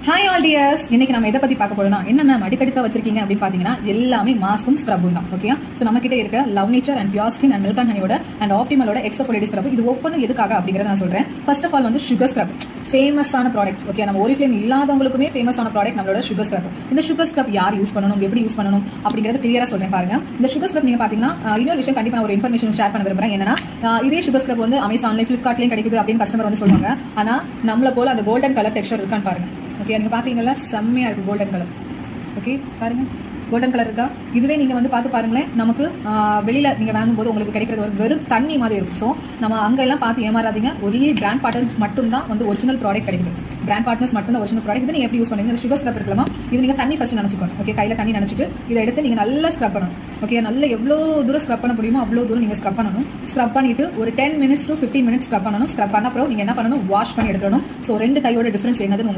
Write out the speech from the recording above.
Hi all tears, இன்னைக்கு நம்ம எதை பத்தி பார்க்க போறோம்னா, என்ன மேம் அடிக்கடிக்கா வச்சிருக்கீங்க அப்படின்னு பாத்தீங்கன்னா எல்லாமே மாஸ்க்கும் ஸ்க்ரப்பும் தான். ஓகே, சோ நம்ம கிட்ட இருக்க love nature and pure skin and milk and ஹனியோட அண்ட் ஆப்டிமலோட எக்ஸஃபோலியேட் ஸ்க்ரப். இது ஒவ்வொன்றும் எதுக்காக அப்படிங்கறத நான் சொல்றேன். ஃபர்ஸ்ட் ஆஃப் ஆல் வந்து சுகர் ஸ்க்ரப், ஃபேமஸான ப்ராடக்ட். ஓகே, நம்ம Oriflame இல்லாதவங்களுக்குமே ஃபேமஸான ப்ராடக்ட் நம்மளோட சுகர் ஸ்க்ரப். இந்த சுகர் ஸ்க்ரப் யார் யூஸ் பண்ணணும், எப்படி யூஸ் பண்ணணும் அப்படிங்கறது கிளியரா சொல்றேன் பாருங்க. இந்த சுகர் ஸ்க்ரப் நீங்க பாத்தீங்கன்னா இன்னொரு விஷயம் கண்டிப்பா நான் ஒரு இன்ஃபர்மேஷன் ஷேர் பண்ண விரும்புறேன். என்னன்னா இதே சுகர் ஸ்க்ரப் வந்து அமேசான்ல ஃபிளிப்கார்ட்லயும் கிடைக்குது அப்படின்னு கஸ்டமர் வந்து சொல்லுவாங்க. ஆனா நம்மள போல அந்த கோல்டன் கலர் டெக்ஸ்சர் இருக்கான்னு பாருங்க. ஓகே, நீங்க பாத்தீங்களா, செம்மையா இருக்கு கோல்டன் கலர். ஓகே பாருங்க, கோல்டன் கலர் இருக்கா? இதுவே நீங்க வந்து பார்த்து பாருங்களேன், நமக்கு வெளியில நீங்க வாங்கும்போது உங்களுக்கு கிடைக்கிறது ஒரு வெறும் தண்ணி மாதிரி இருக்கும். ஸோ நம்ம அங்க எல்லாம் பார்த்து ஏமாறாதீங்க. ஒரே பிராண்ட் பார்ட்னர்ஸ் மட்டும் தான் வந்து ஒரிஜினல் ப்ராடக்ட் கிடைக்குது. பிராண்ட் பார்ட்னர்ஸ் மட்டும் தான் ஒரிஜினல் ப்ராடக்ட். இது நீங்க எப்படி யூஸ் பண்ணுவீங்க? இந்த சுகர் ஸ்க்ரப் இருக்கலாமா, இது நீங்க தண்ணி ஃபர்ஸ்ட் நினைச்சுக்கணும். ஓகே, கையில தண்ணி நினைச்சிட்டு இதை எடுத்து நீங்க நல்லா ஸ்க்ரப் பண்ணணும். ஓகே, நல்லா எவ்வளோ தூரம் ஸ்க்ரப் பண்ண முடியுமோ அவ்வளோ தூரம் நீங்க ஸ்க்ரப் பண்ணணும். ஸ்க்ரப் பண்ணிட்டு ஒரு 10 minutes to 15 minutes ஸ்க்ரப் பண்ணணும். ஸ்க்ரப் பண்ண அப்புறம் நீங்க என்ன பண்ணணும், வாஷ் பண்ணி எடுத்துடணும். ஸோ ரெண்டு கையோட டிஃபரன்ஸ் என்னதுன்னு உங்களுக்கு